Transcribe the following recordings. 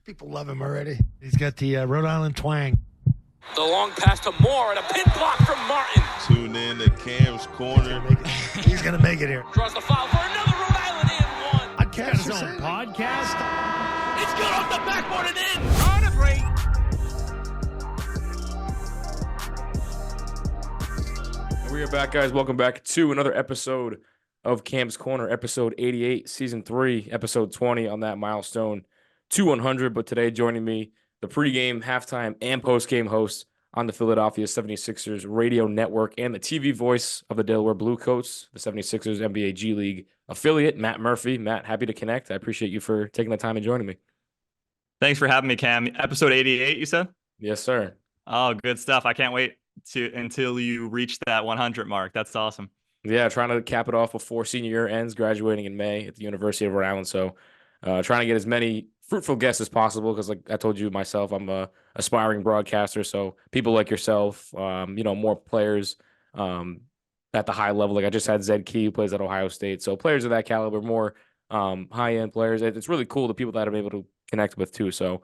People love him already. He's got the Rhode Island twang. The long pass to Moore and a pin block from Martin. Tune in to Cam's Corner. He's going to make it here. Draws the foul for another Rhode Island and one. Podcast, got his own podcast. It's good off the backboard and in. On a break. We are back, guys. Welcome back to another episode of Cam's Corner, episode 88, season 3, episode 20 on that milestone to 100. But today joining me, the pregame, halftime, and postgame host on the Philadelphia 76ers radio network and the TV voice of the Delaware Bluecoats, the 76ers NBA G League affiliate, Matt Murphy. Matt, happy to connect. I appreciate you for taking the time and joining me. Thanks for having me, Cam. Episode 88, you said? Yes, sir. Oh, good stuff. I can't wait until you reach that 100 mark. That's awesome. Yeah, trying to cap it off before senior year ends, graduating in May at the University of Rhode Island. So trying to get as many fruitful guests as possible because, like I told you myself, I'm a aspiring broadcaster. So people like yourself, more players at the high level. Like I just had Zed Key, who plays at Ohio State. So players of that caliber, more high-end players. It's really cool, the people that I'm able to connect with too. So,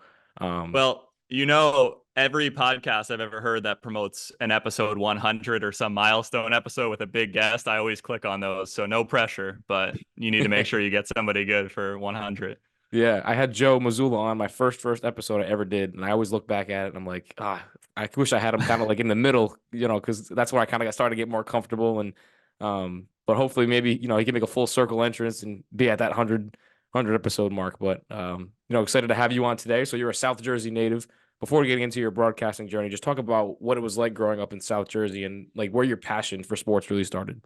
every podcast I've ever heard that promotes an episode 100 or some milestone episode with a big guest, I always click on those. So no pressure, but you need to make sure you get somebody good for 100. Yeah, I had Joe Mazzulla on my first episode I ever did, and I always look back at it and I'm like, I wish I had him kind of like in the middle, because that's where I kind of got started to get more comfortable. And but hopefully maybe he can make a full circle entrance and be at that 100 episode mark. But excited to have you on today. So you're a South Jersey native. Before getting into your broadcasting journey, just talk about what it was like growing up in South Jersey and like where your passion for sports really started.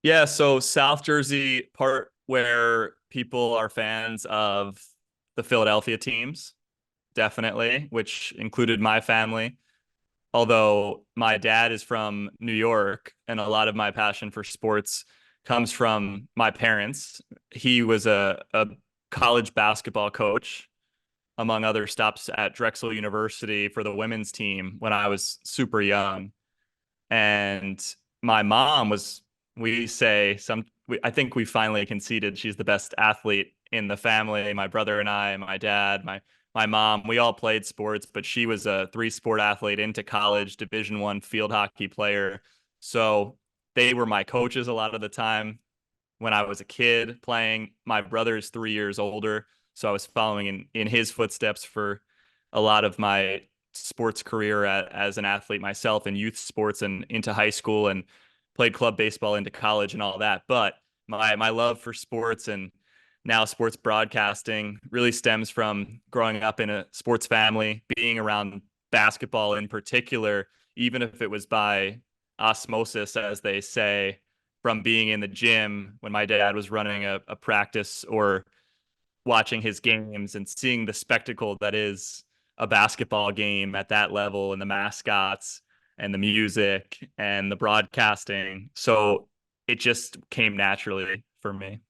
Yeah, so South Jersey, part where people are fans of the Philadelphia teams, definitely, which included my family. Although my dad is from New York, and a lot of my passion for sports comes from my parents. He was a college basketball coach, among other stops at Drexel University for the women's team when I was super young. And my mom was, I think we finally conceded she's the best athlete in the family. My brother and I, my dad, my mom, we all played sports, but she was a 3-sport athlete into college, Division I field hockey player. So they were my coaches a lot of the time when I was a kid playing. My brother is 3 years older, so I was following in his footsteps for a lot of my sports career as an athlete myself in youth sports and into high school, and played club baseball into college and all that. But my love for sports and now sports broadcasting really stems from growing up in a sports family, being around basketball in particular, even if it was by osmosis, as they say, from being in the gym when my dad was running a practice or watching his games and seeing the spectacle that is a basketball game at that level, and the mascots and the music and the broadcasting. So it just came naturally for me.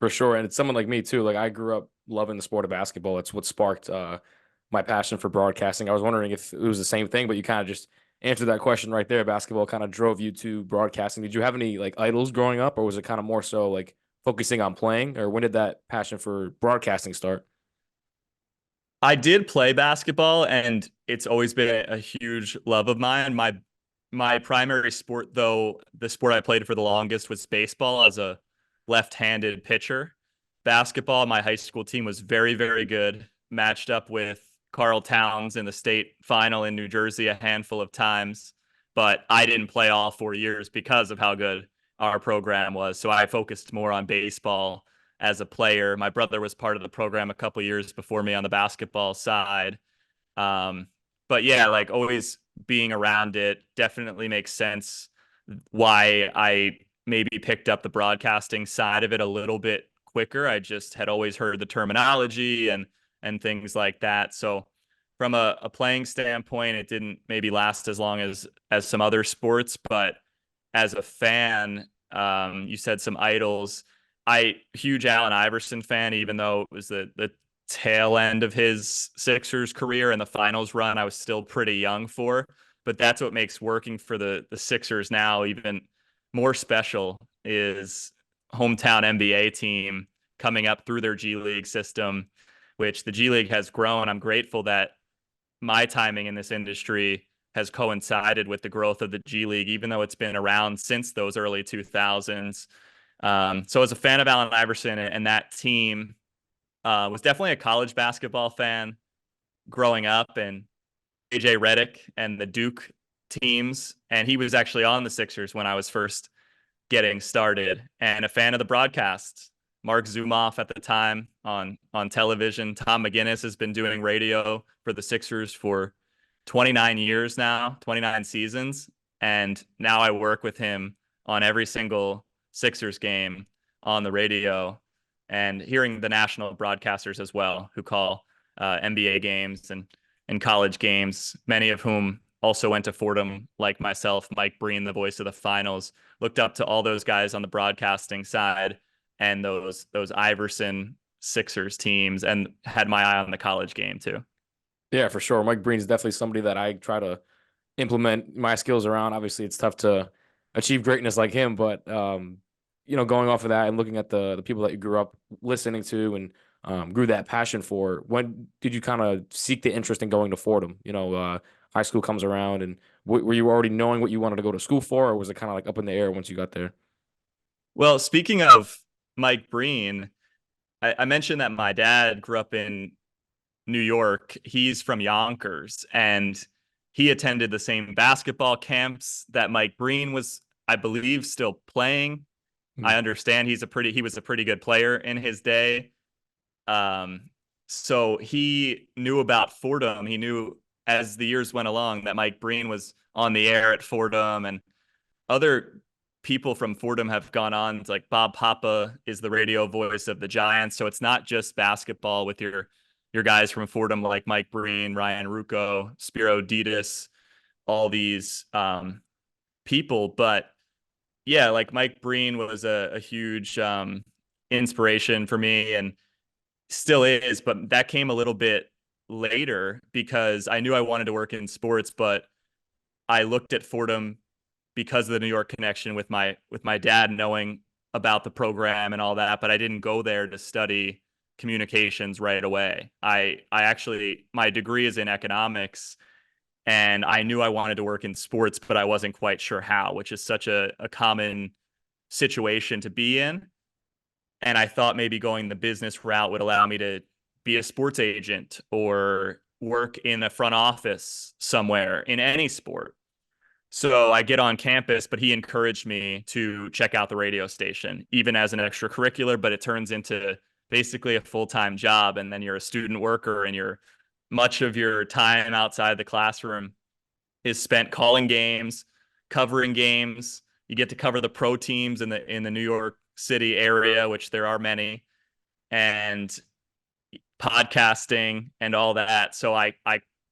For sure. And it's someone like me too. Like I grew up loving the sport of basketball. It's what sparked my passion for broadcasting. I was wondering if it was the same thing, but you kind of just answered that question right there. Basketball kind of drove you to broadcasting. Did you have any like idols growing up, or was it kind of more so like focusing on playing, or when did that passion for broadcasting start? I did play basketball, and it's always been a huge love of mine. My primary sport, though, the sport I played for the longest, was baseball as a left-handed pitcher. Basketball, my high school team was very, very good, matched up with Carl Towns in the state final in New Jersey a handful of times, but I didn't play all 4 years because of how good our program was. So I focused more on baseball as a player. My brother was part of the program a couple years before me on the basketball side. But yeah, like always being around it definitely makes sense why I maybe picked up the broadcasting side of it a little bit quicker. I just had always heard the terminology and things like that. So from a playing standpoint, it didn't maybe last as long as some other sports, but as a fan, you said some idols. Huge Allen Iverson fan, even though it was the tail end of his Sixers career and the finals run I was still pretty young for. But that's what makes working for the Sixers now even more special, is hometown NBA team coming up through their G League system which the G League has grown. I'm grateful that my timing in this industry has coincided with the growth of the G League, even though it's been around since those early 2000s. So as a fan of Allen Iverson and that team, was definitely a college basketball fan growing up, and AJ Redick and the Duke teams. And he was actually on the Sixers when I was first getting started, and a fan of the broadcast. Mark Zumoff at the time on television. Tom McGinnis has been doing radio for the Sixers for 29 years now, 29 seasons. And now I work with him on every single Sixers game on the radio, and hearing the national broadcasters as well who call NBA games and college games, many of whom also went to Fordham, like myself. Mike Breen, the voice of the finals, looked up to all those guys on the broadcasting side and those Iverson Sixers teams, and had my eye on the college game too. Yeah, for sure. Mike Breen is definitely somebody that I try to implement my skills around. Obviously, it's tough to achieve greatness like him, but going off of that and looking at the people that you grew up listening to and grew that passion for, when did you kind of seek the interest in going to Fordham? High school comes around, and were you already knowing what you wanted to go to school for, or was it kind of like up in the air once you got there? Well, speaking of Mike Breen, I mentioned that my dad grew up in New York. He's from Yonkers, and he attended the same basketball camps that Mike Breen was, I believe, still playing. I understand he was a pretty good player in his day. So he knew about Fordham. He knew as the years went along that Mike Breen was on the air at Fordham, and other people from Fordham have gone on. Like Bob Papa is the radio voice of the Giants. So it's not just basketball with your guys from Fordham like Mike Breen, Ryan Rucco, Spiro Ditas, all these people. But yeah, like Mike Breen was a huge inspiration for me, and still is. But that came a little bit later because I knew I wanted to work in sports, but I looked at Fordham because of the New York connection with my dad knowing about the program and all that. But I didn't go there to study communications right away. I actually, my degree is in economics, and I knew I wanted to work in sports, but I wasn't quite sure how, which is such a common situation to be in. And I thought maybe going the business route would allow me to be a sports agent or work in a front office somewhere in any sport. So I get on campus, but he encouraged me to check out the radio station, even as an extracurricular, but it turns into basically a full-time job. And then you're a student worker, and much of your time outside the classroom is spent calling games, covering games. You get to cover the pro teams in the New York City area, which there are many, and podcasting and all that. So I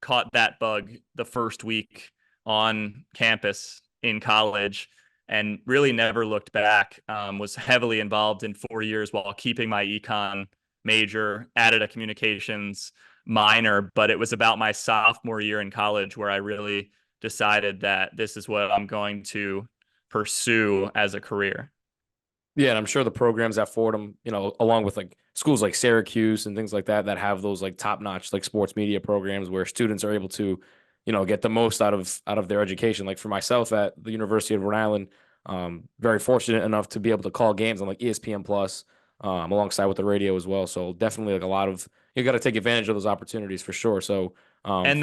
caught that bug the first week on campus in college and really never looked back. Was heavily involved in 4 years while keeping my econ major, added a communications minor, but it was about my sophomore year in college where I really decided that this is what I'm going to pursue as a career. Yeah, and I'm sure the programs at Fordham, along with like schools like Syracuse and things like that that have those like top-notch like sports media programs where students are able to, get the most out of their education. Like for myself at the University of Rhode Island, very fortunate enough to be able to call games on like ESPN Plus, alongside with the radio as well. So definitely like you got to take advantage of those opportunities for sure. So and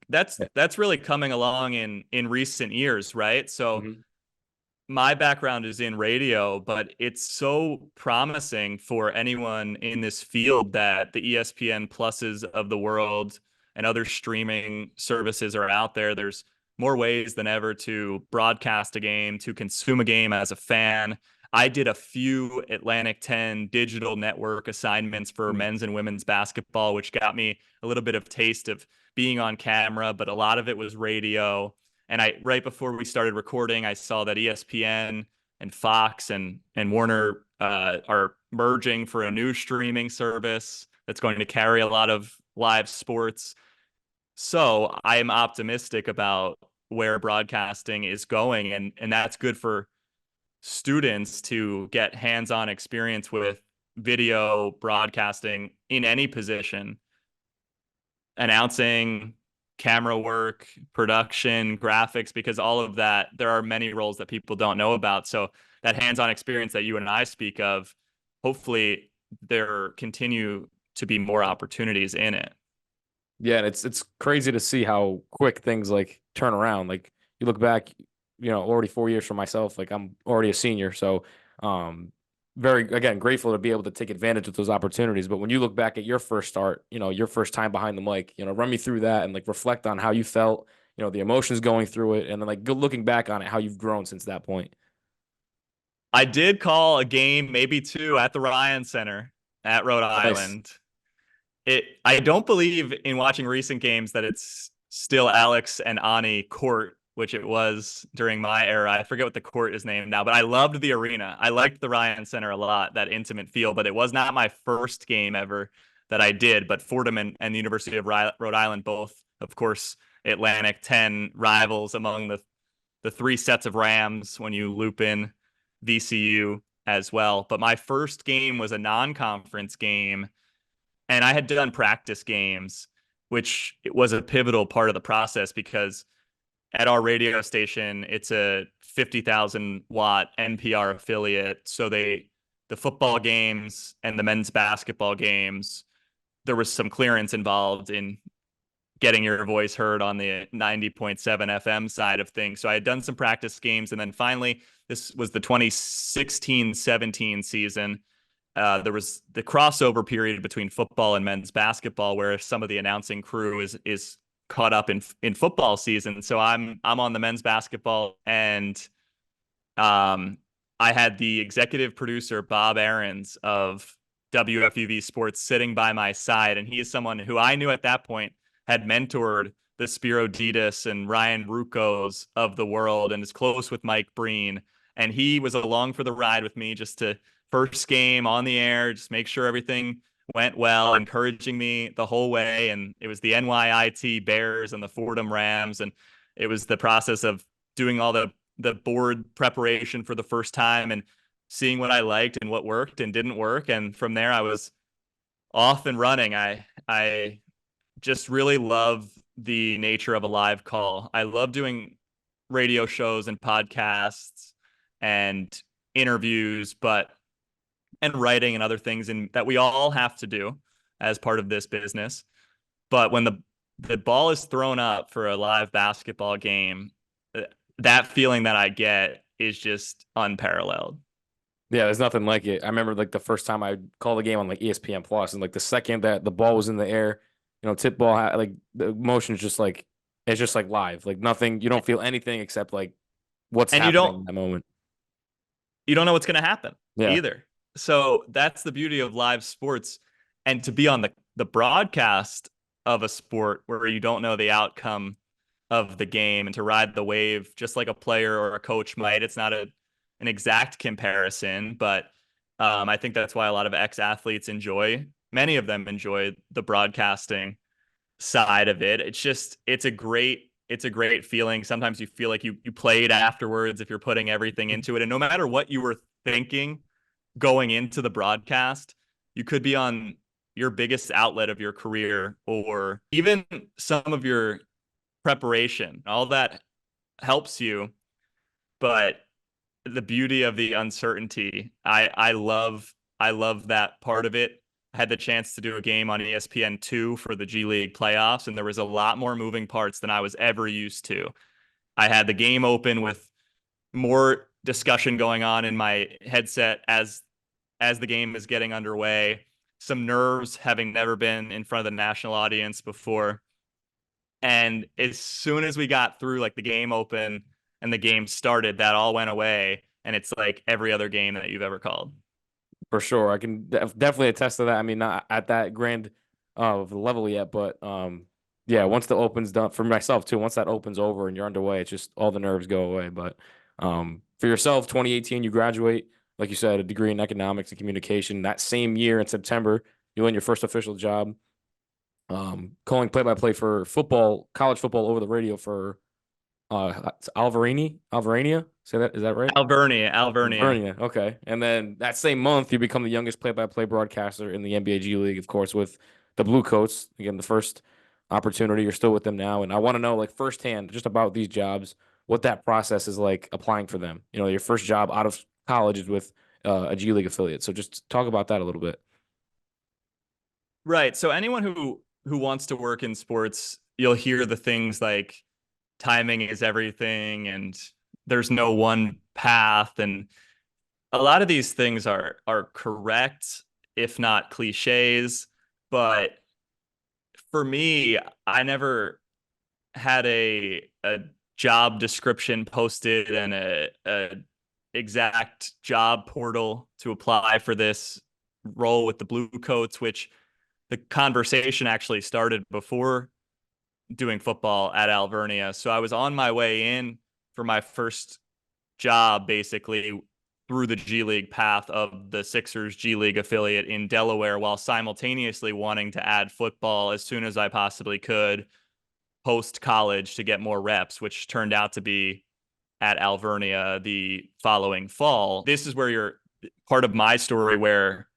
that's really coming along in recent years, right? So my background is in radio, but it's so promising for anyone in this field that the ESPN Pluses of the world and other streaming services are out there. There's more ways than ever to broadcast a game, to consume a game as a fan. I did a few Atlantic 10 digital network assignments for men's and women's basketball, which got me a little bit of taste of being on camera, but a lot of it was radio. And right before we started recording, I saw that ESPN and Fox and Warner are merging for a new streaming service that's going to carry a lot of live sports. So I am optimistic about where broadcasting is going, and that's good for students to get hands-on experience with video broadcasting in any position, announcing, camera work, production, graphics, because all of that, there are many roles that people don't know about. So that hands-on experience that you and I speak of, hopefully there continue to be more opportunities in it. Yeah, and it's crazy to see how quick things like turn around. Like you look back, already 4 years for myself. Like I'm already a senior, so very again grateful to be able to take advantage of those opportunities. But when you look back at your first start, your first time behind the mic, run me through that and like reflect on how you felt, the emotions going through it, and then like looking back on it, how you've grown since that point. I did call a game, maybe two, at the Ryan Center at Rhode Island. I don't believe in watching recent games that it's still Alex and Ani court, which it was during my era. I forget what the court is named now, but I loved the arena. I liked the Ryan Center a lot, that intimate feel, but it was not my first game ever that I did. But Fordham and the University of Rhode Island, both, of course, Atlantic 10 rivals among the three sets of Rams when you loop in VCU as well. But my first game was a non-conference game, and I had done practice games, which it was a pivotal part of the process because at our radio station, it's a 50,000 watt NPR affiliate. So the football games and the men's basketball games, there was some clearance involved in getting your voice heard on the 90.7 FM side of things. So I had done some practice games. And then finally, this was the 2016-17 season. There was the crossover period between football and men's basketball, where some of the announcing crew is caught up in football season. So I'm on the men's basketball, and I had the executive producer Bob Aarons of WFUV Sports sitting by my side, and he is someone who I knew at that point had mentored the Spiro Ditas and Ryan Ruccos of the world, and is close with Mike Breen. And he was along for the ride with me, just to first game on the air, just make sure everything went well, encouraging me the whole way. And it was the NYIT Bears and the Fordham Rams. And it was the process of doing all the board preparation for the first time and seeing what I liked and what worked and didn't work. And from there, I was off and running. I just really love the nature of a live call. I love doing radio shows and podcasts and interviews, and writing and other things that we all have to do as part of this business. But when the ball is thrown up for a live basketball game, that feeling that I get is just unparalleled. Yeah, there's nothing like it. I remember like the first time I called the game on like ESPN Plus, and like the second that the ball was in the air, tip ball, like the emotion is just like, it's just like live, like nothing. You don't feel anything except like what's happening in that moment. You don't know what's going to happen either. So that's the beauty of live sports, and to be on the broadcast of a sport where you don't know the outcome of the game, and to ride the wave just like a player or a coach might. It's not an exact comparison, but I think that's why a lot of ex-athletes many of them enjoy the broadcasting side of it. It's a great feeling. Sometimes you feel like you played afterwards if you're putting everything into it. And no matter what you were thinking going into the broadcast, you could be on your biggest outlet of your career, or even some of your preparation. All that helps you, but the beauty of the uncertainty, I love that part of it. I had the chance to do a game on ESPN2 for the G League playoffs, and there was a lot more moving parts than I was ever used to. I had the game open with more discussion going on in my headset as the game is getting underway, some nerves, having never been in front of the national audience before. And as soon as we got through like the game open and the game started, that all went away. And it's like every other game that you've ever called. For sure. I can definitely attest to that. I mean, not at that grand level yet, but yeah, once the open's done, for myself too, once that opens over and you're underway, it's just all the nerves go away. But for yourself, 2018, you graduate, like you said, a degree in economics and communication. That same year in September, you land your first official job, calling play-by-play for football, college football over the radio for it's Alvernia. Say that, is that right? Alvernia. Alvernia. Okay. And then that same month, you become the youngest play-by-play broadcaster in the NBA G League, of course, with the Bluecoats. Again, the first opportunity. You're still with them now, and I want to know, like, firsthand, just about these jobs, what that process is like applying for them. You know, your first job out of college is with a G League affiliate. So just talk about that a little bit. Right. So anyone who wants to work in sports, you'll hear the things like timing is everything and there's no one path, and a lot of these things are correct, if not cliches. But for me, I never had a job description posted and a exact job portal to apply for this role with the Bluecoats, which the conversation actually started before doing football at Alvernia. So I was on my way in for my first job, basically through the G League path of the Sixers G League affiliate in Delaware, while simultaneously wanting to add football as soon as I possibly could post college to get more reps, which turned out to be at Alvernia the following fall. This is where you're part of my story, where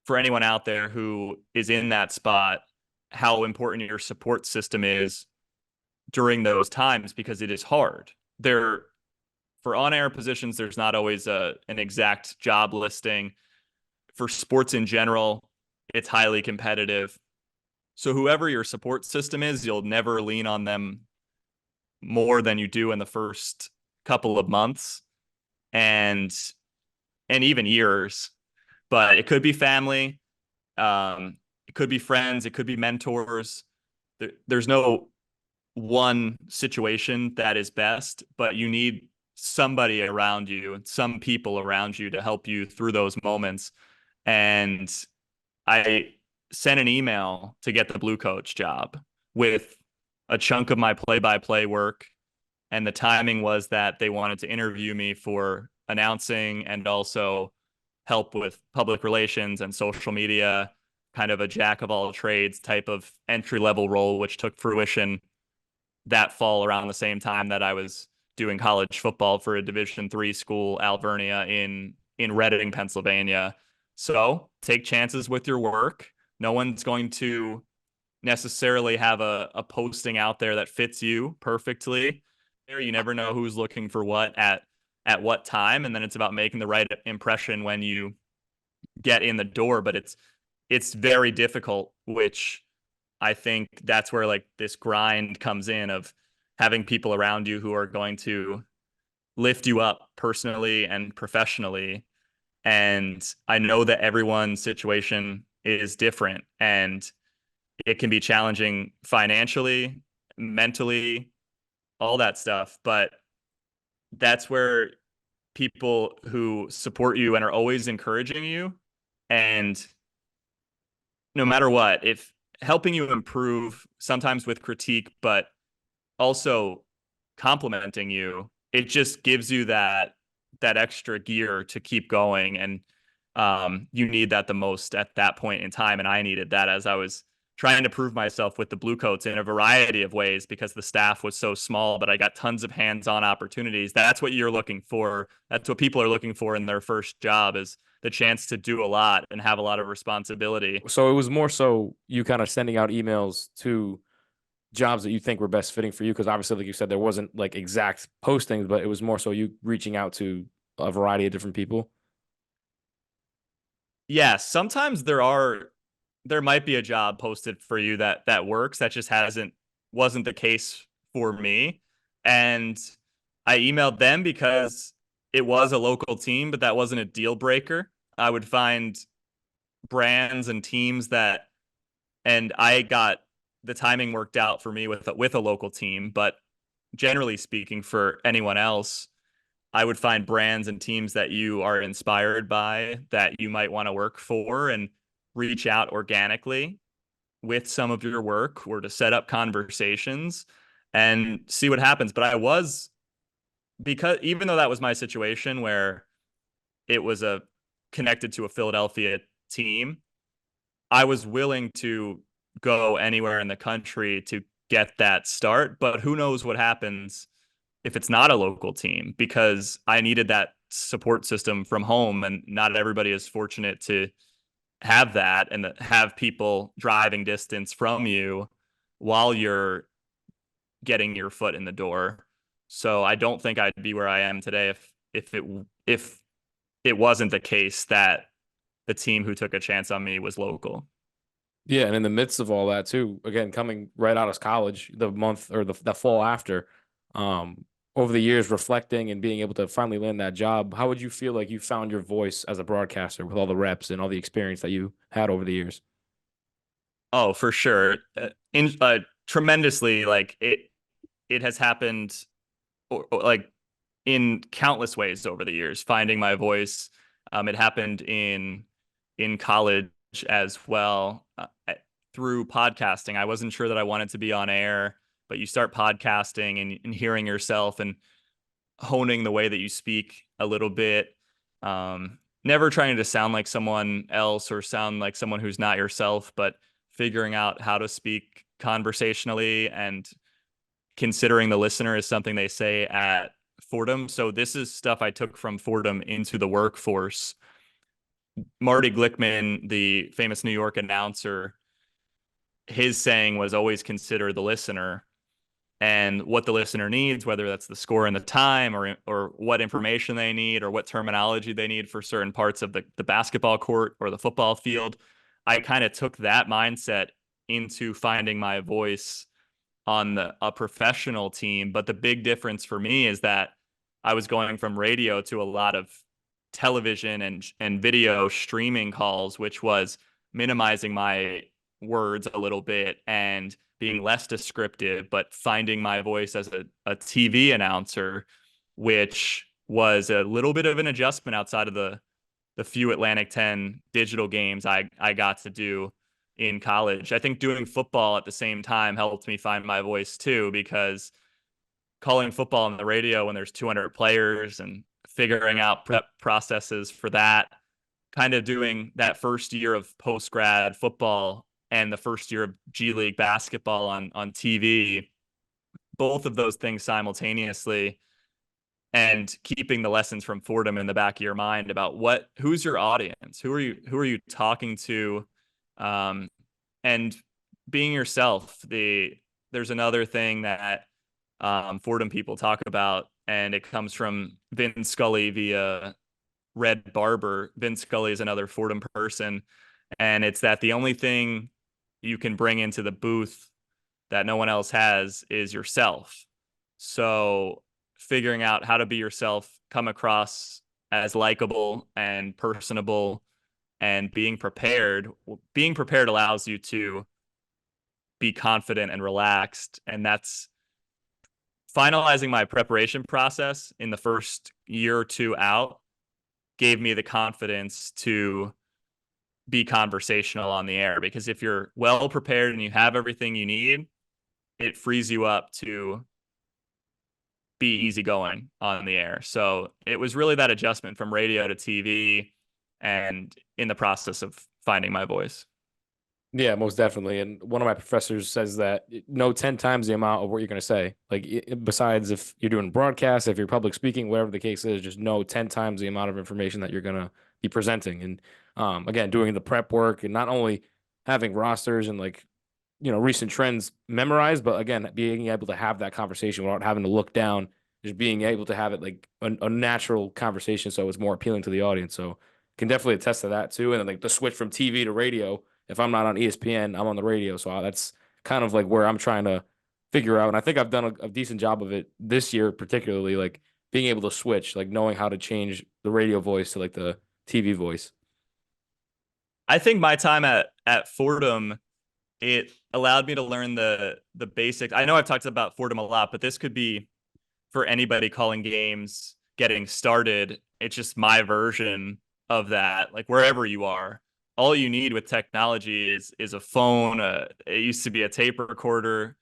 for anyone out there who is in that spot, how important your support system is during those times, because it is hard. For on-air positions, there's not always an exact job listing. For sports in general, it's highly competitive. So whoever your support system is, you'll never lean on them more than you do in the first couple of months and even years. But it could be family, it could be friends, it could be mentors. There's no one situation that is best, but you need somebody around you and some people around you to help you through those moments. And I sent an email to get the Blue Coach job with a chunk of my play-by-play work. And the timing was that they wanted to interview me for announcing and also help with public relations and social media, kind of a jack of all trades type of entry-level role, which took fruition that fall around the same time that I was doing college football for a Division III school, Alvernia in Reading, Pennsylvania. So take chances with your work. No one's going to necessarily have a posting out there that fits you perfectly. You never know who's looking for what at what time, and then it's about making the right impression when you get in the door. But it's very difficult, which I think that's where like this grind comes in, of having people around you who are going to lift you up personally and professionally. And I know that everyone's situation is different, and it can be challenging financially, mentally, all that stuff. But that's where people who support you and are always encouraging you, and no matter what, if helping you improve, sometimes with critique, but also complimenting you, it just gives you that extra gear to keep going. And you need that the most at that point in time. And I needed that as I was trying to prove myself with the Bluecoats in a variety of ways, because the staff was so small, but I got tons of hands-on opportunities. That's what you're looking for. That's what people are looking for in their first job, is the chance to do a lot and have a lot of responsibility. So it was more so you kind of sending out emails to jobs that you think were best fitting for you, because obviously, like you said, there wasn't like exact postings, but it was more so you reaching out to a variety of different people. Yeah, sometimes there might be a job posted for you that works. That just wasn't the case for me. And I emailed them because it was a local team, but that wasn't a deal breaker. I would find brands and teams and I got the timing worked out for me with a local team. But generally speaking, for anyone else, I would find brands and teams that you are inspired by, that you might want to work for, and reach out organically with some of your work, or to set up conversations and see what happens. But because even though that was my situation where it was connected to a Philadelphia team, I was willing to go anywhere in the country to get that start. But who knows what happens if it's not a local team, because I needed that support system from home, and not everybody is fortunate to have that and have people driving distance from you while you're getting your foot in the door. So I don't think I'd be where I am today if it wasn't the case that the team who took a chance on me was local. Yeah, and in the midst of all that too, again, coming right out of college, the month or the fall after, over the years reflecting and being able to finally land that job, how would you feel like you found your voice as a broadcaster with all the reps and all the experience that you had over the years? Oh, for sure. Tremendously, like it has happened like in countless ways over the years, finding my voice. It happened in college as well, through podcasting. I wasn't sure that I wanted to be on air, but you start podcasting and hearing yourself and honing the way that you speak a little bit. Never trying to sound like someone else or sound like someone who's not yourself, but figuring out how to speak conversationally and considering the listener is something they say at Fordham. So this is stuff I took from Fordham into the workforce. Marty Glickman, the famous New York announcer, his saying was always consider the listener and what the listener needs, whether that's the score and the time or what information they need or what terminology they need for certain parts of the basketball court or the football field. I kind of took that mindset into finding my voice on a professional team. But the big difference for me is that I was going from radio to a lot of television and video streaming calls, which was minimizing my words a little bit and being less descriptive, but finding my voice as a TV announcer, which was a little bit of an adjustment outside of the few Atlantic 10 digital games I got to do in college. I think doing football at the same time helped me find my voice too, because calling football on the radio when there's 200 players and figuring out prep processes for that, kind of doing that first year of post-grad football and the first year of G League basketball on TV, both of those things simultaneously, and keeping the lessons from Fordham in the back of your mind about who's your audience, who are you talking to, and being yourself. There's another thing that Fordham people talk about, and it comes from Vin Scully via Red Barber. Vin Scully is another Fordham person, and it's that the only thing you can bring into the booth that no one else has is yourself. So figuring out how to be yourself, come across as likable and personable, and being prepared allows you to be confident and relaxed. And that's finalizing my preparation process in the first year or two out gave me the confidence to be conversational on the air, because if you're well prepared and you have everything you need, it frees you up to be easygoing on the air. So it was really that adjustment from radio to TV and in the process of finding my voice. Yeah, most definitely. And one of my professors says that know 10 times the amount of what you're going to say. Like, besides if you're doing broadcast, if you're public speaking, whatever the case is, just know 10 times the amount of information that you're going to be presenting. And again, doing the prep work and not only having rosters and recent trends memorized, but again, being able to have that conversation without having to look down, just being able to have it like a natural conversation. So it's more appealing to the audience. So can definitely attest to that too. And then, like, the switch from TV to radio. If I'm not on ESPN, I'm on the radio. So that's kind of like where I'm trying to figure out. And I think I've done a decent job of it this year, particularly like being able to switch, like knowing how to change the radio voice to like the TV voice. I think my time at Fordham, it allowed me to learn the basics. I know I've talked about Fordham a lot, but this could be for anybody calling games, getting started. It's just my version of that. Like, wherever you are, all you need with technology is a phone. It used to be a tape recorder,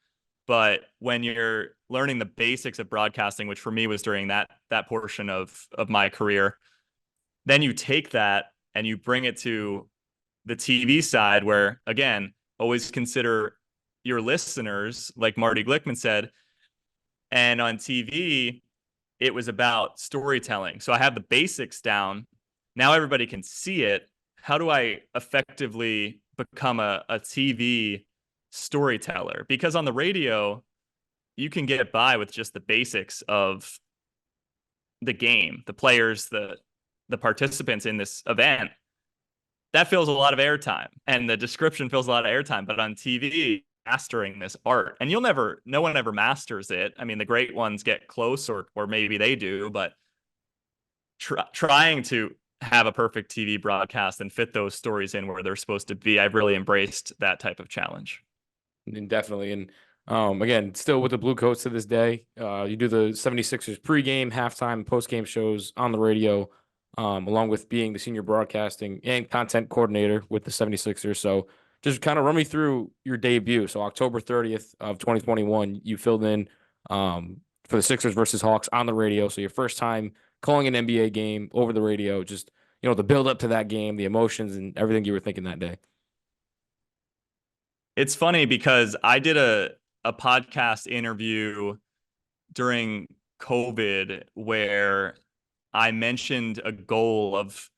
but when you're learning the basics of broadcasting, which for me was during that portion of my career, then you take that and you bring it to the TV side, where again, always consider your listeners. Like Marty Glickman said, And on TV, it was about storytelling. So I have the basics down. Now everybody can see it. How do I effectively become a TV storyteller? Because on the radio, you can get by with just the basics of the game, the players, the participants in this event. That fills a lot of airtime, and the description fills a lot of airtime. But on TV, mastering this art, and no one ever masters it. I mean, the great ones get close, or maybe they do, but trying to have a perfect TV broadcast and fit those stories in where they're supposed to be, I've really embraced that type of challenge. And definitely. And again, still with the Bluecoats to this day, you do the 76ers pregame, halftime, postgame shows on the radio, along with being the senior broadcasting and content coordinator with the 76ers. So just kind of run me through your debut. So October 30th of 2021, you filled in for the Sixers versus Hawks on the radio. So your first time calling an NBA game over the radio, just, the build up to that game, the emotions and everything you were thinking that day. It's funny because I did a podcast interview during COVID where I mentioned a goal of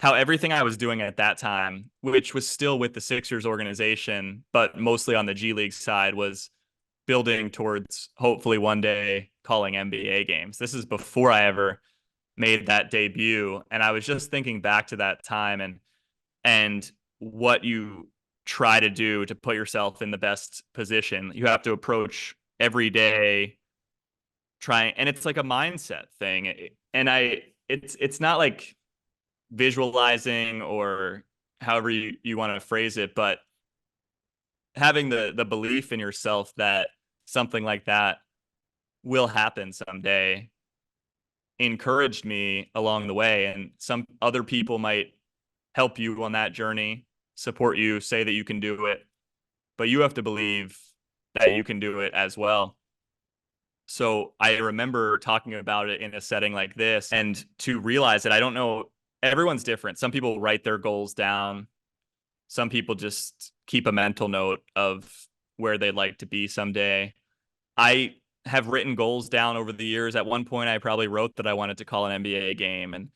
how everything I was doing at that time, which was still with the Sixers organization, but mostly on the G League side, was building towards hopefully one day calling NBA games. This is before I ever made that debut. And I was just thinking back to that time and what you try to do to put yourself in the best position. You have to approach every day trying, and it's like a mindset thing. And it's not like visualizing or however you want to phrase it, but having the belief in yourself that something like that will happen someday encouraged me along the way. And some other people might help you on that journey, support you, say that you can do it, but you have to believe that you can do it as well. So I remember talking about it in a setting like this, and to realize that I don't know, everyone's different. Some people write their goals down. Some people just keep a mental note of where they'd like to be someday. I have written goals down over the years. At one point, I probably wrote that I wanted to call an NBA game. And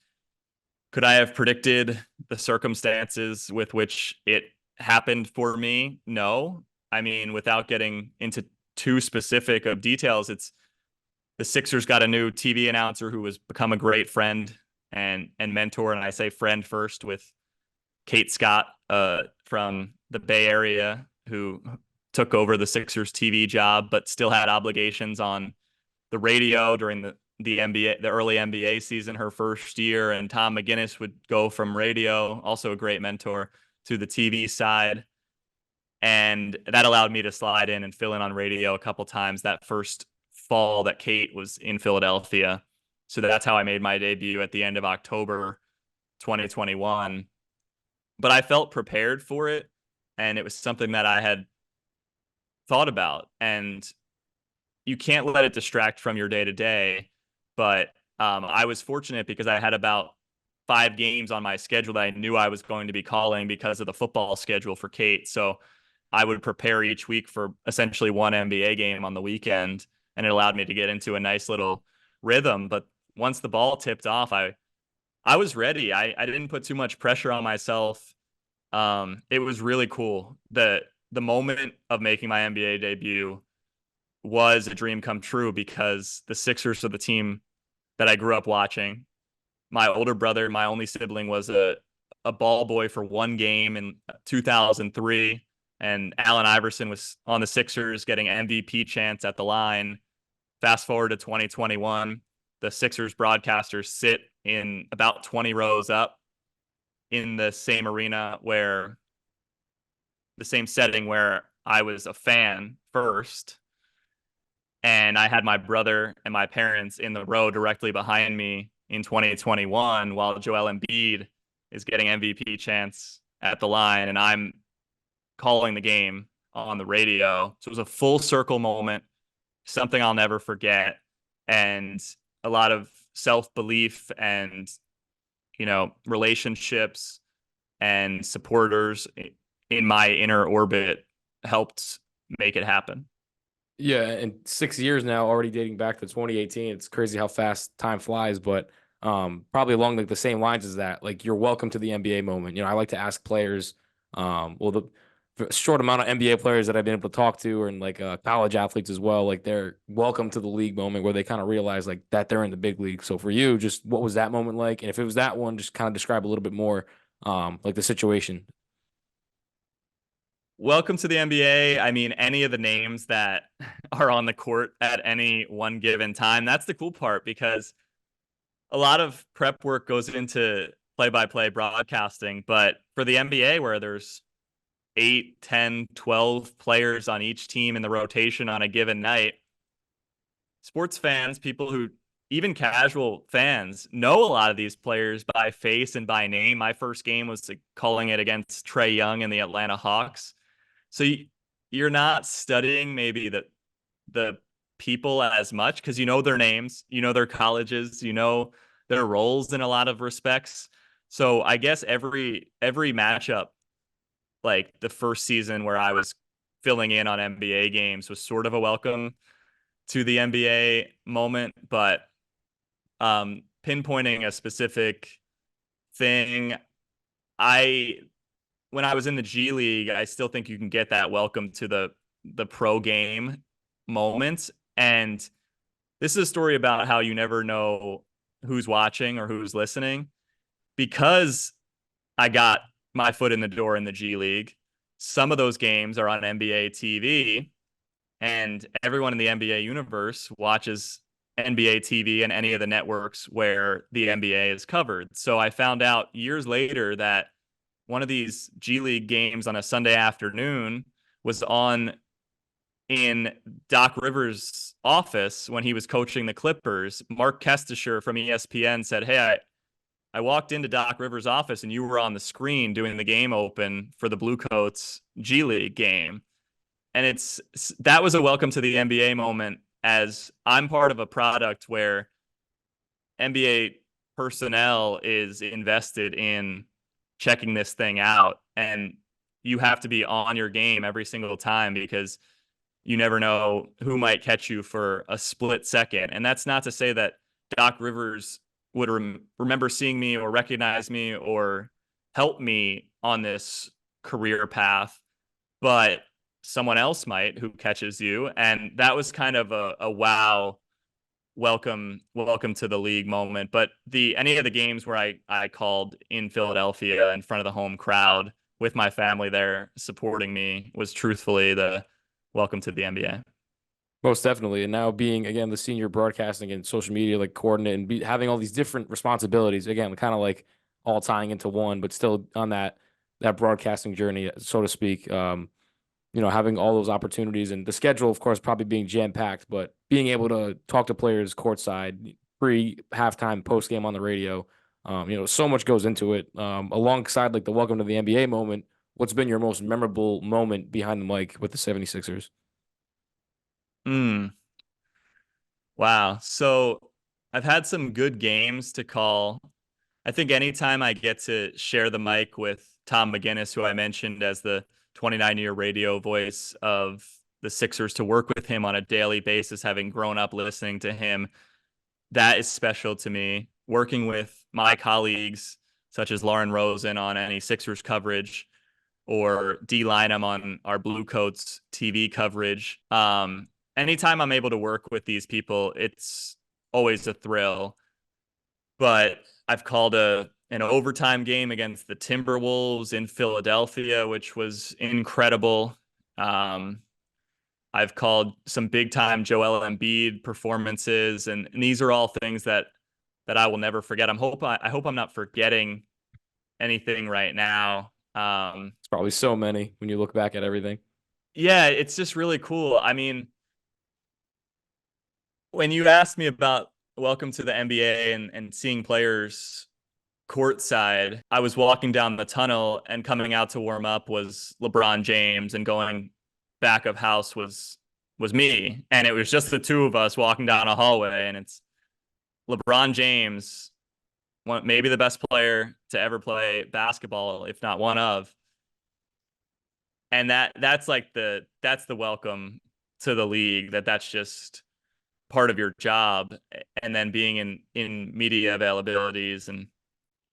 could I have predicted the circumstances with which it happened for me? No. I mean, without getting into too specific of details, it's the Sixers got a new TV announcer who has become a great friend and mentor. And I say friend first, with Kate Scott from the Bay Area, who took over the Sixers TV job, but still had obligations on the radio during the NBA, the early NBA season, her first year. And Tom McGinnis would go from radio, also a great mentor, to the TV side. And that allowed me to slide in and fill in on radio a couple times that first fall that Kate was in Philadelphia. So that's how I made my debut at the end of October 2021. But I felt prepared for it, and it was something that I had thought about. And you can't let it distract from your day to day. But I was fortunate because I had about 5 games on my schedule that I knew I was going to be calling because of the football schedule for Kate. So I would prepare each week for essentially one NBA game on the weekend, and it allowed me to get into a nice little rhythm. But once the ball tipped off, I was ready. I didn't put too much pressure on myself. It was really cool. The moment of making my NBA debut was a dream come true, because the Sixers are the team that I grew up watching. My older brother, my only sibling, was a ball boy for one game in 2003. And Allen Iverson was on the Sixers getting MVP chance at the line. Fast forward to 2021, the Sixers broadcasters sit in about 20 rows up in the same arena, where the same setting where I was a fan first. And I had my brother and my parents in the row directly behind me in 2021, while Joel Embiid is getting MVP chance at the line, and I'm calling the game on the radio. So it was a full circle moment, something I'll never forget, and a lot of self-belief and, relationships and supporters in my inner orbit helped make it happen. Yeah, and 6 years now, already dating back to 2018. It's crazy how fast time flies, but probably along like the same lines as that. Like your welcome to the NBA moment. I like to ask players, the short amount of NBA players that I've been able to talk to, and like college athletes as well, like their welcome to the league moment where they kind of realize like that they're in the big league. So for you, just what was that moment like? And if it was that one, just kind of describe a little bit more, like the situation. Welcome to the NBA. I mean, any of the names that are on the court at any one given time. That's the cool part, because a lot of prep work goes into play-by-play broadcasting, but for the NBA, where there's 8, 10, 12 players on each team in the rotation on a given night, sports fans, people who, even casual fans, know a lot of these players by face and by name. My first game was calling it against Trae Young and the Atlanta Hawks. So you're not studying maybe the people as much, because you know their names, you know their colleges, you know their roles in a lot of respects. So I guess every matchup, like the first season where I was filling in on NBA games, was sort of a welcome to the NBA moment. But pinpointing a specific thing, when I was in the G League, I still think you can get that welcome to the pro game moment. And this is a story about how you never know who's watching or who's listening. Because I got my foot in the door in the G League, some of those games are on NBA TV, and everyone in the NBA universe watches NBA TV and any of the networks where the NBA is covered. So I found out years later that one of these G League games on a Sunday afternoon was on in Doc Rivers' office when he was coaching the Clippers. Mark Kestisher from ESPN said, "Hey, I walked into Doc Rivers' office and you were on the screen doing the game open for the Bluecoats G League game." And that was a welcome to the NBA moment, as I'm part of a product where NBA personnel is invested in checking this thing out. And you have to be on your game every single time, because you never know who might catch you for a split second. And that's not to say that Doc Rivers would remember seeing me or recognize me or help me on this career path, but someone else might, who catches you. And that was kind of a wow, welcome to the league moment. But any of the games where I called in Philadelphia in front of the home crowd with my family there supporting me was truthfully the welcome to the NBA. Most definitely. And now being, again, the senior broadcasting and social media like coordinate, and having all these different responsibilities, again, kind of like all tying into one, but still on that broadcasting journey, so to speak. Having all those opportunities, and the schedule, of course, probably being jam packed, but being able to talk to players courtside, pre, halftime, post game on the radio. So much goes into it. Alongside like the welcome to the NBA moment, what's been your most memorable moment behind the mic with the 76ers? Wow. So I've had some good games to call. I think anytime I get to share the mic with Tom McGinnis, who I mentioned as the 29-year radio voice of the Sixers, to work with him on a daily basis, having grown up listening to him, that is special to me. Working with my colleagues, such as Lauren Rosen on any Sixers coverage, or D Lineham on our Bluecoats TV coverage. Anytime I'm able to work with these people, it's always a thrill. But I've called an overtime game against the Timberwolves in Philadelphia, which was incredible. I've called some big time Joel Embiid performances, and these are all things that I will never forget. I hope I'm not forgetting anything right now. It's probably so many when you look back at everything. Yeah, it's just really cool. I mean, when you asked me about welcome to the NBA and seeing players courtside, I was walking down the tunnel, and coming out to warm up was LeBron James, and going back of house was me. And it was just the two of us walking down a hallway, and it's LeBron James, maybe the best player to ever play basketball, if not one of. And that's the welcome to the league, that's just part of your job. And then being in media availabilities and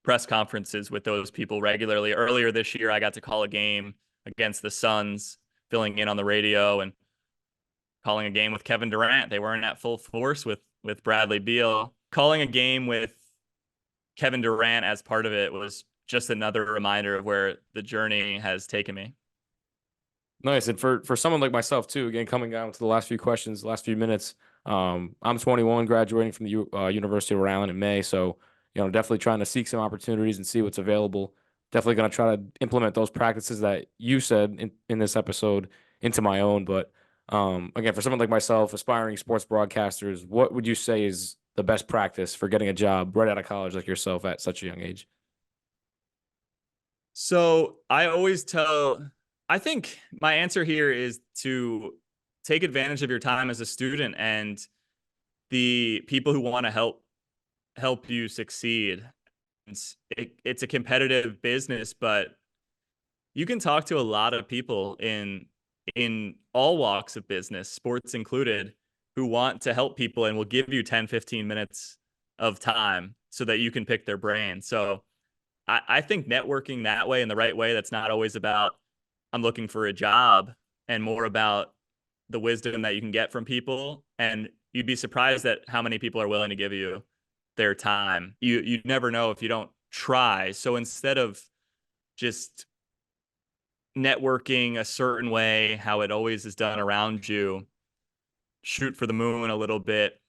press conferences with those people regularly. Earlier this year, I got to call a game against the Suns, filling in on the radio and calling a game with Kevin Durant. They weren't at full force with Bradley Beal. Calling a game with Kevin Durant as part of it was just another reminder of where the journey has taken me. Nice. And for someone like myself too, again, coming down to the last few questions, last few minutes, I'm 21, graduating from the University of Rhode Island in May. So, definitely trying to seek some opportunities and see what's available. Definitely going to try to implement those practices that you said in this episode into my own. But again, for someone like myself, aspiring sports broadcasters, what would you say is the best practice for getting a job right out of college like yourself at such a young age? So I think my answer here is to take advantage of your time as a student and the people who want to help you succeed. It's a competitive business, but you can talk to a lot of people in all walks of business, sports included, who want to help people and will give you 10, 15 minutes of time so that you can pick their brain. So I think networking that way, in the right way, that's not always about I'm looking for a job, and more about the wisdom that you can get from people. And you'd be surprised at how many people are willing to give you their time. You'd never know if you don't try. So instead of just networking a certain way, how it always is done around you, shoot for the moon a little bit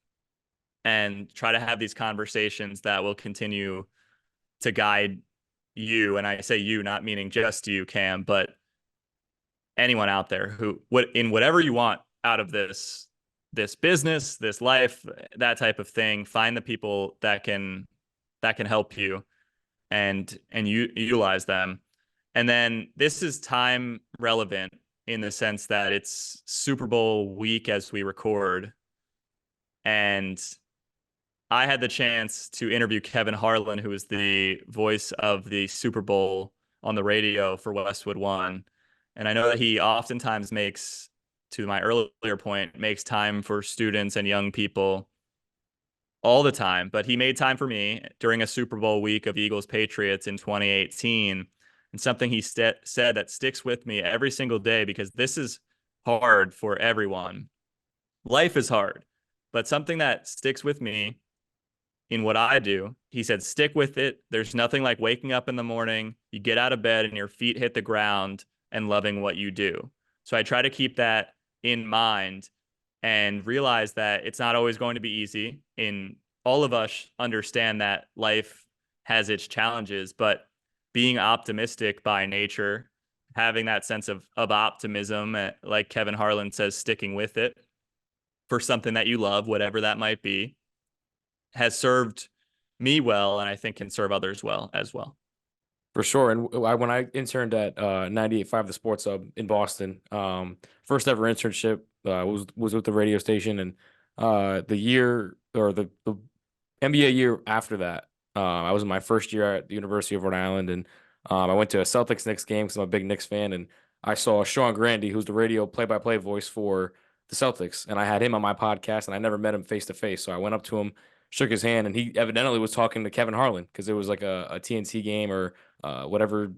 and try to have these conversations that will continue to guide you. And I say you, not meaning just you, Cam, but anyone out there who in whatever you want out of this business, this life, that type of thing, find the people that can help you and you utilize them. And then this is time relevant in the sense that it's Super Bowl week as we record. And I had the chance to interview Kevin Harlan, who is the voice of the Super Bowl on the radio for Westwood One. And I know that he oftentimes makes, to my earlier point, makes time for students and young people all the time. But he made time for me during a Super Bowl week of Eagles Patriots in 2018. And something he said that sticks with me every single day, because this is hard for everyone. Life is hard, but something that sticks with me in what I do, he said, stick with it. There's nothing like waking up in the morning, you get out of bed and your feet hit the ground and loving what you do. So I try to keep that in mind and realize that it's not always going to be easy. All of us understand that life has its challenges, but being optimistic by nature, having that sense of optimism, like Kevin Harlan says, sticking with it for something that you love, whatever that might be, has served me well, and I think can serve others well as well. For sure. And when I interned at 98.5 The Sports Hub in Boston, first ever internship was with the radio station. And the year, or the NBA year after that, I was in my first year at the University of Rhode Island, and I went to a Celtics-Knicks game because I'm a big Knicks fan, and I saw Sean Grandy, who's the radio play-by-play voice for the Celtics, and I had him on my podcast, and I never met him face-to-face. So I went up to him, shook his hand, and he evidently was talking to Kevin Harlan because it was like a TNT game or whatever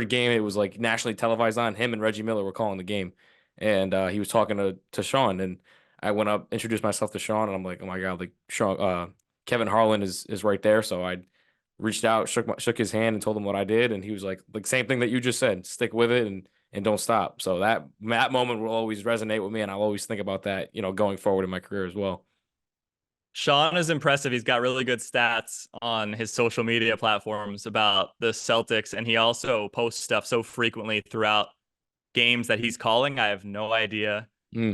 game it was, like nationally televised on. Him and Reggie Miller were calling the game, and he was talking to Sean, and I went up, introduced myself to Sean, and I'm like, oh my God, like Sean, Kevin Harlan is right there. So I reached out, shook his hand, and told him what I did, and he was like same thing that you just said, stick with it and don't stop. So that moment will always resonate with me, and I'll always think about that, going forward in my career as well. Sean is impressive. He's got really good stats on his social media platforms about the Celtics, and he also posts stuff so frequently throughout games that he's calling. I have no idea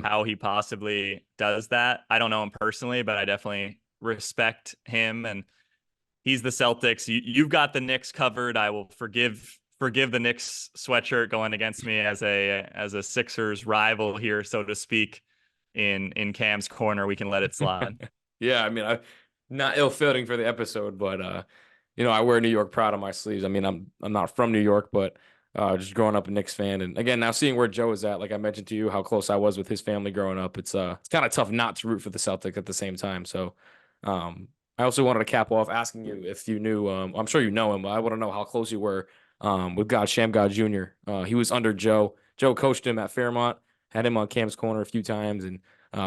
how he possibly does that. I don't know him personally, but I definitely respect him, and he's the Celtics. You've got the Knicks covered. I will forgive the Knicks sweatshirt going against me as a Sixers rival here, so to speak, in Cam's corner. We can let it slide. Yeah, I mean, I'm not ill-fitting for the episode, but I wear New York proud on my sleeves. I mean, I'm not from New York, but just growing up a Knicks fan. And again, now seeing where Joe is at, like I mentioned to you, how close I was with his family growing up, it's kind of tough not to root for the Celtics at the same time. So I also wanted to cap off asking you if you knew, I'm sure you know him, but I want to know how close you were with Sham God Jr. He was under Joe. Joe coached him at Fairmont, had him on Cam's Corner a few times, and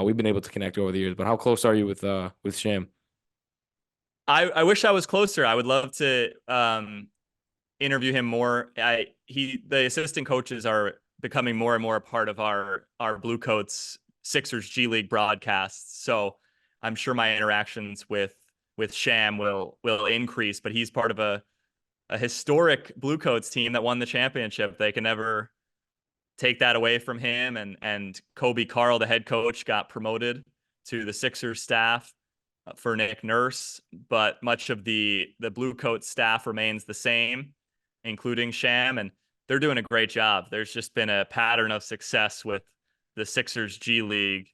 we've been able to connect over the years. But how close are you with Sham? I wish I was closer. I would love to interview him more. The assistant coaches are becoming more and more a part of our Bluecoats Sixers G League broadcasts. So I'm sure my interactions with Sham will increase, but he's part of a historic Bluecoats team that won the championship. They can never take that away from him. And Kobe Carl, the head coach, got promoted to the Sixers staff for Nick Nurse, but much of the Bluecoats staff remains the same, including Sham, and they're doing a great job. There's just been a pattern of success with the Sixers G League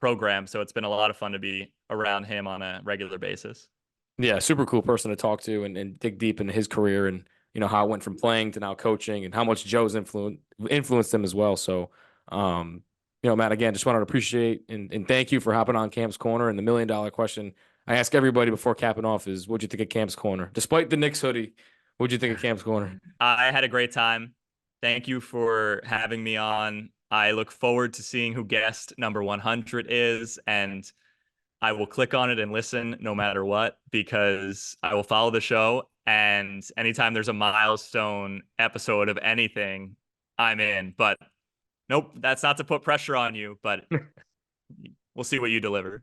program, so it's been a lot of fun to be around him on a regular basis. Yeah, super cool person to talk to and dig deep into his career and how it went from playing to now coaching and how much Joe's influenced him as well. So Matt, again, just wanted to appreciate and thank you for hopping on Cam's Corner. And the $1 million question I ask everybody before capping off is, what'd you think of Cam's Corner? Despite the Knicks hoodie, what'd you think of Cam's Corner? I had a great time. Thank you for having me on. I look forward to seeing who guest number 100 is, and I will click on it and listen no matter what, because I will follow the show. And anytime there's a milestone episode of anything, I'm in. But nope, that's not to put pressure on you, but we'll see what you deliver.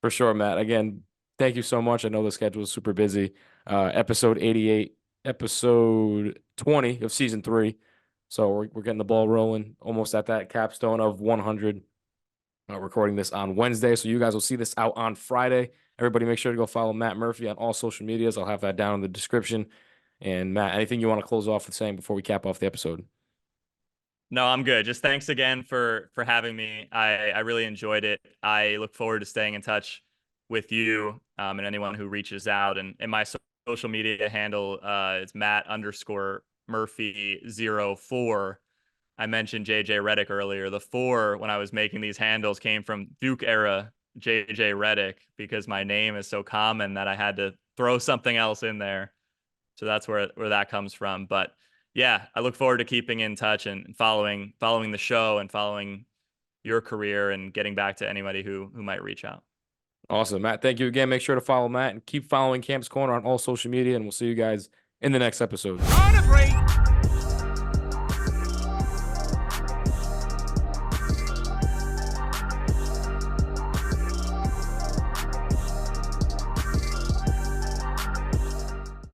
For sure, Matt. Again, thank you so much. I know the schedule is super busy. Episode 88, episode 20 of season 3. So we're getting the ball rolling, almost at that capstone of 100. Recording this on Wednesday, so you guys will see this out on Friday. Everybody make sure to go follow Matt Murphy on all social medias. I'll have that down in the description. And Matt, anything you want to close off with saying before we cap off the episode? No, I'm good. Just thanks again for having me. I really enjoyed it. I look forward to staying in touch with you and anyone who reaches out. And my social media handle is Matt_Murphy04. I mentioned JJ Redick earlier. The 4, when I was making these handles, came from Duke era JJ Redick, because my name is so common that I had to throw something else in there. So that's where that comes from. But yeah, I look forward to keeping in touch and following the show and following your career and getting back to anybody who might reach out. Awesome, Matt. Thank you again. Make sure to follow Matt and keep following Cam's Corner on all social media, and we'll see you guys in the next episode. On a break.